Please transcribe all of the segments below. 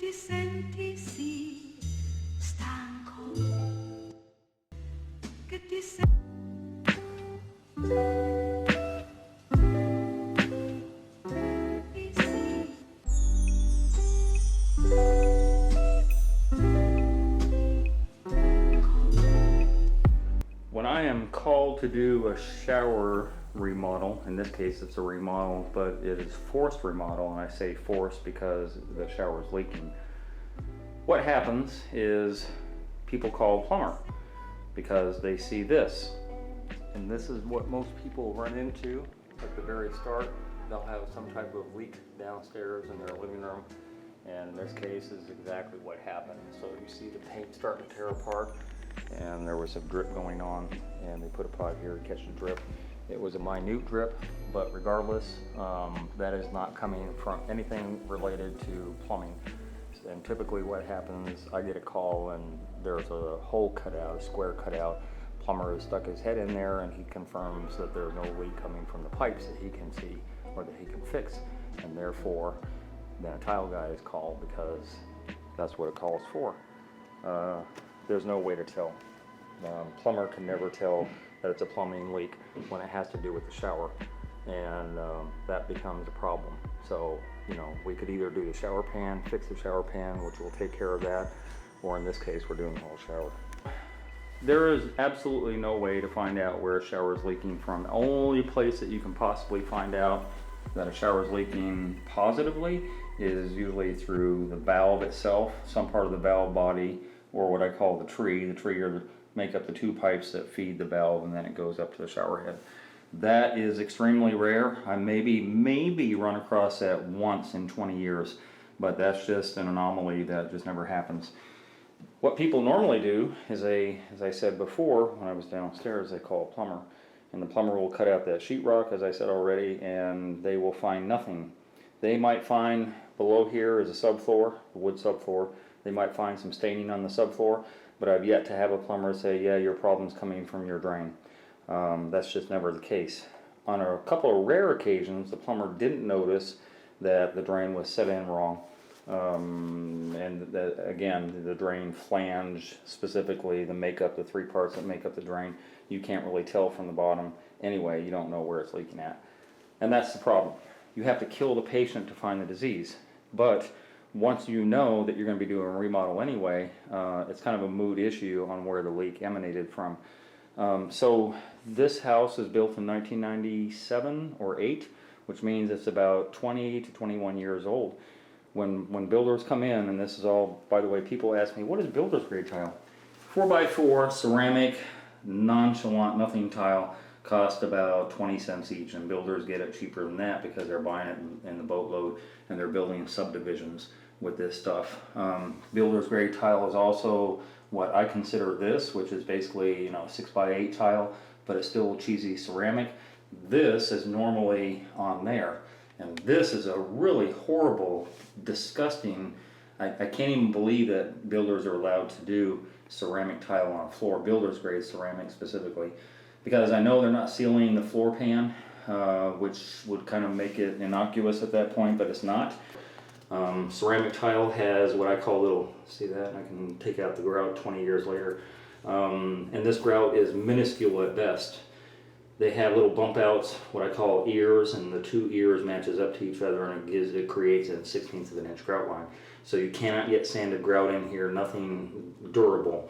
ti senti sì stanco, che ti senti sì. When I am called to do a shower remodel, in this case it's a remodel, but it is forced remodel, and I say forced because the shower is leaking. What happens is people call a plumber because they see this. And this is what most people run into at the very start. They'll have some type of leak downstairs in their living room. And in this case is exactly what happened. So you see the paint starting to tear apart, and there was a drip going on, and they put a pipe here to catch the drip. It was a minute drip, but regardless, that is not coming from anything related to plumbing. And typically what happens, I get a call and there's a hole cut out, a square cut out. Plumber has stuck his head in there and he confirms that there's no leak coming from the pipes that he can see or that he can fix. And therefore, then a tile guy is called because that's what it calls for. There's no way to tell. Plumber can never tell that it's a plumbing leak when it has to do with the shower, and that becomes a problem. So, you know, we could either do the shower pan, fix the shower pan, which will take care of that, or in this case, we're doing the whole shower. There is absolutely no way to find out where a shower is leaking from. The only place that you can possibly find out that a shower is leaking positively is usually through the valve itself, some part of the valve body, or what I call the tree. The tree make up the two pipes that feed the valve, and then it goes up to the shower head. That is extremely rare. I maybe run across that once in 20 years, but that's just an anomaly that just never happens. What people normally do is as I said before, when I was downstairs, they call a plumber, and the plumber will cut out that sheetrock, as I said already, and they will find nothing. They might find below here is a subfloor, a wood subfloor. They might find some staining on the subfloor, but I've yet to have a plumber say, yeah, your problem's coming from your drain. That's just never the case. On a couple of rare occasions, the plumber didn't notice that the drain was set in wrong. And that, again, the drain flange, specifically the three parts that make up the drain, you can't really tell from the bottom. Anyway, you don't know where it's leaking at. And that's the problem. You have to kill the patient to find the disease. But once you know that you're going to be doing a remodel anyway, it's kind of a mood issue on where the leak emanated from. So this house is built in 1997 or 8, which means it's about 20 to 21 years old. When builders come in, and this is all, by the way, people ask me, what is builder's grade tile? 4x4 ceramic, nonchalant, nothing tile cost about 20 cents each, and builders get it cheaper than that because they're buying it in the boatload and they're building subdivisions with this stuff. Builder's grade tile is also what I consider this, which is basically, you know, 6x8 tile, but it's still cheesy ceramic. This is normally on there, and this is a really horrible, disgusting. I can't even believe that builders are allowed to do ceramic tile on a floor, builder's grade ceramic specifically, because I know they're not sealing the floor pan, which would kind of make it innocuous at that point, but it's not. Ceramic tile has what I call little, see that? I can take out the grout 20 years later. And this grout is minuscule at best. They have little bump outs, what I call ears, and the two ears matches up to each other, and it creates a 1/16 of an inch grout line. So you cannot get sanded grout in here, nothing durable.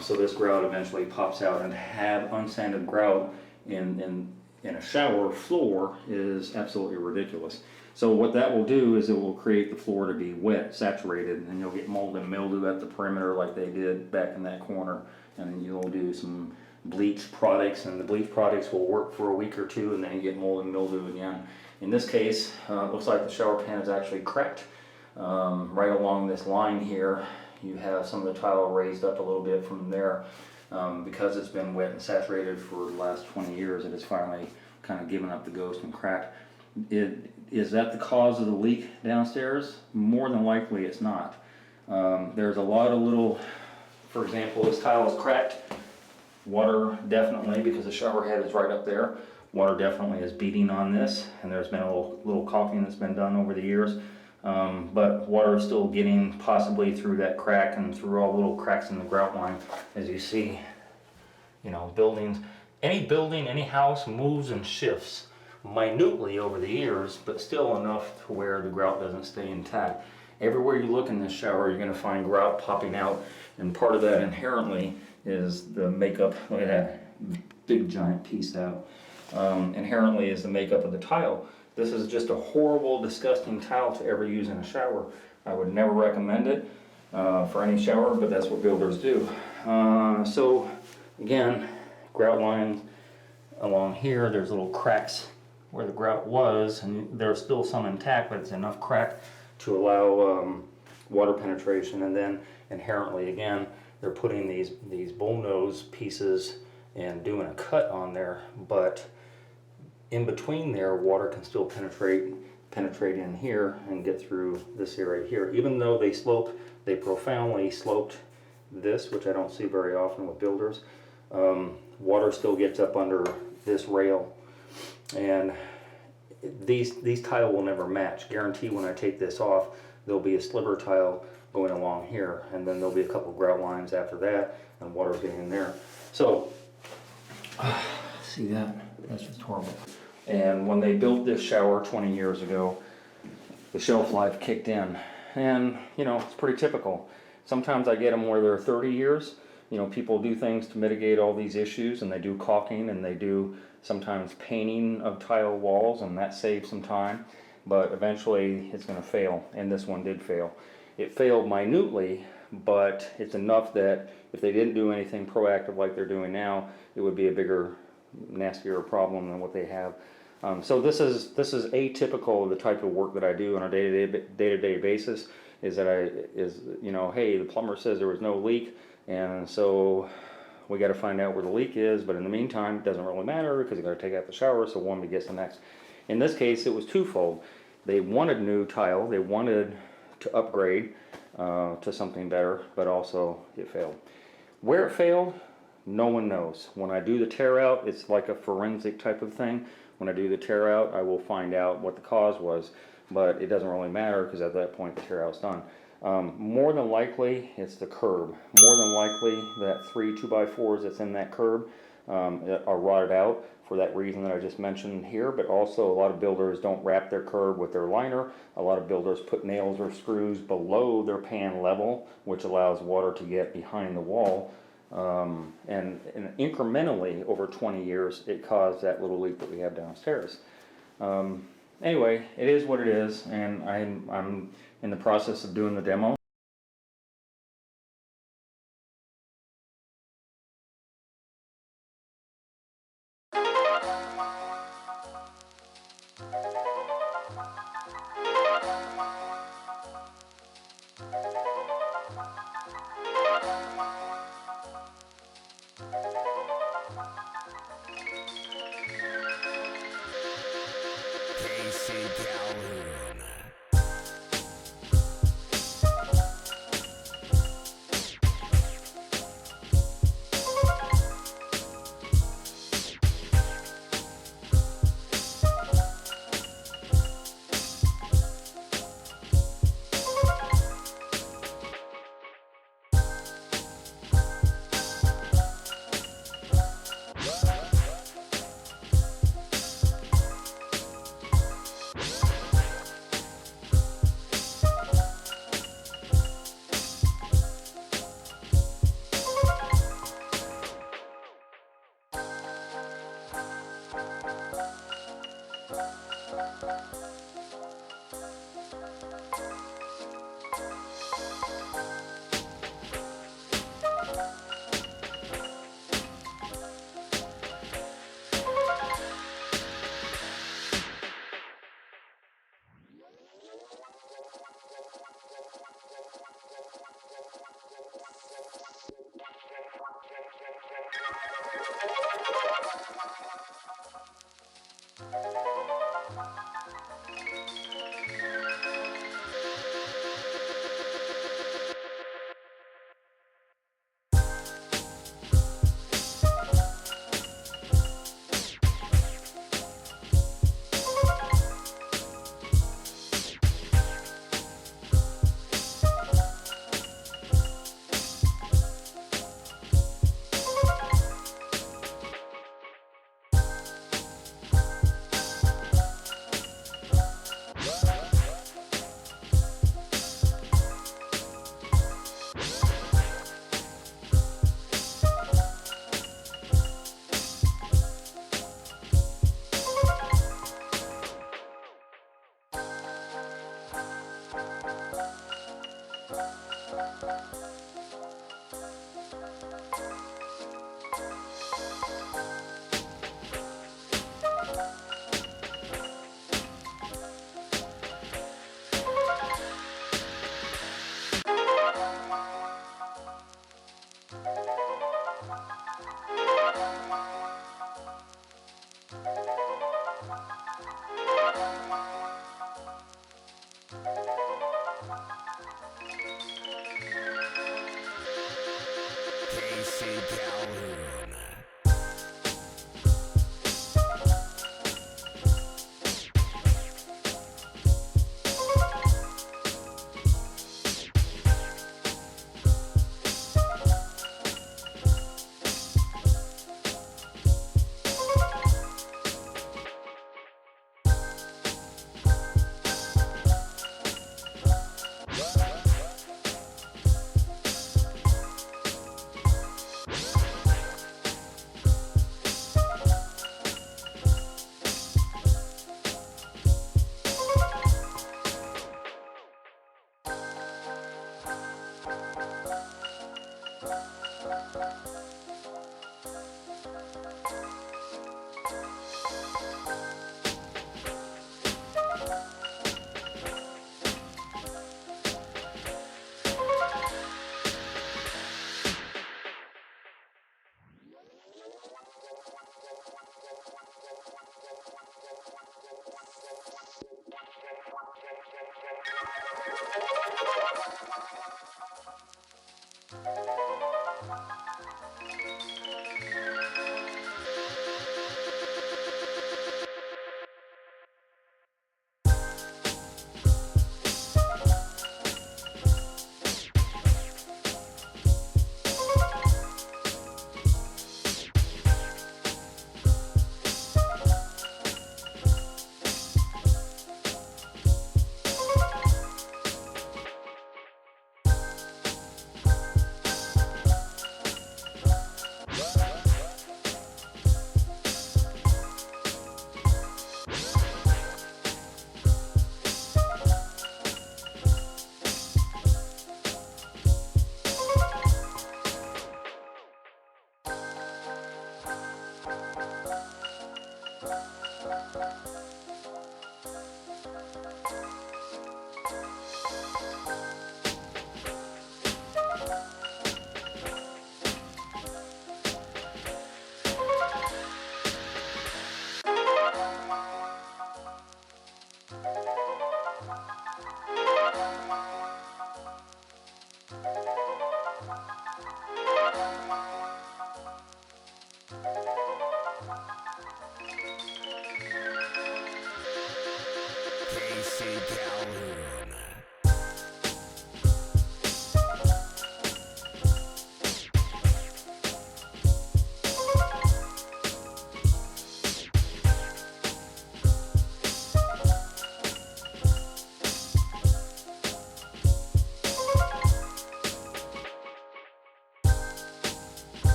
So this grout eventually pops out, and have unsanded grout in a shower floor is absolutely ridiculous. So what that will do is it will create the floor to be wet, saturated, and you'll get mold and mildew at the perimeter like they did back in that corner. And then you'll do some bleach products, and the bleach products will work for a week or two, and then you get mold and mildew again. In this case, it looks like the shower pan is actually cracked. Right along this line here, you have some of the tile raised up a little bit from there. Because it's been wet and saturated for the last 20 years, it has finally kind of given up the ghost and cracked. Is that the cause of the leak downstairs? More than likely it's not. There's a lot of little, for example, this tile is cracked. Water definitely, because the shower head is right up there. Water definitely is beating on this, and there's been a little caulking that's been done over the years. but water is still getting possibly through that crack and through all the little cracks in the grout line. As you see, you know, buildings, any house moves and shifts minutely over the years, but still enough to where the grout doesn't stay intact. Everywhere you look in this shower, you're going to find grout popping out, and part of that inherently is the makeup. Look at that big giant piece out. Inherently is the makeup of the tile. This is just a horrible, disgusting tile to ever use in a shower. I would never recommend it for any shower, but that's what builders do. So again, grout lines along here, there's little cracks where the grout was, and there's still some intact, but it's enough crack to allow water penetration. And then inherently, again, they're putting these bullnose pieces and doing a cut on there, but in between there, water can still penetrate in here and get through this area here. Even though they profoundly sloped this, which I don't see very often with builders, water still gets up under this rail, and these tile will never match. Guarantee when I take this off, there'll be a sliver tile going along here, and then there'll be a couple grout lines after that, and water's getting in there. So see that? That's just horrible. And when they built this shower 20 years ago, the shelf life kicked in. And, you know, it's pretty typical. Sometimes I get them where they're 30 years. You know, people do things to mitigate all these issues, and they do caulking, and they do sometimes painting of tile walls, and that saves some time. But eventually it's going to fail, and this one did fail. It failed minutely, but it's enough that if they didn't do anything proactive like they're doing now, it would be a bigger, nastier problem than what they have. So this is atypical of the type of work that I do on a day-to-day basis. You know, hey, the plumber says there was no leak, and so we got to find out where the leak is. But in the meantime, it doesn't really matter because you got to take out the shower, so one begets the next. In this case, it was twofold. They wanted new tile. They wanted to upgrade to something better, but also it failed. Where it failed, no one knows. When I do the tear out, it's like a forensic type of thing. When I do the tear out, I will find out what the cause was, but it doesn't really matter because at that point the tear out's done. More than likely, it's the curb. More than likely, that 3 2x4s that's in that curb are rotted out for that reason that I just mentioned here, but also a lot of builders don't wrap their curb with their liner. A lot of builders put nails or screws below their pan level, which allows water to get behind the wall. And incrementally over 20 years, it caused that little leak that we have downstairs. Anyway, it is what it is, and I'm in the process of doing the demo.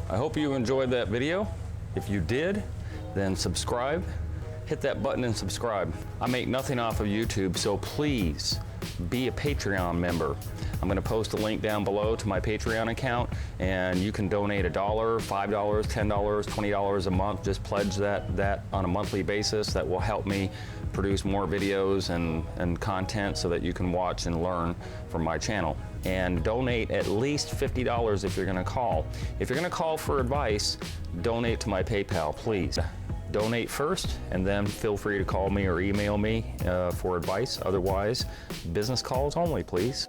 I hope you enjoyed that video. If you did, then subscribe. Hit that button and subscribe. I make nothing off of YouTube, so please be a Patreon member. I'm going to post a link down below to my Patreon account, and you can donate $1, $5, $10, $20 a month. Just pledge that on a monthly basis. That will help me produce more videos and content so that you can watch and learn from my channel. And donate at least $50 if you're going to call. If you're going to call for advice, donate to my PayPal, please. Donate first, and then feel free to call me or email me for advice. Otherwise, business calls only, please.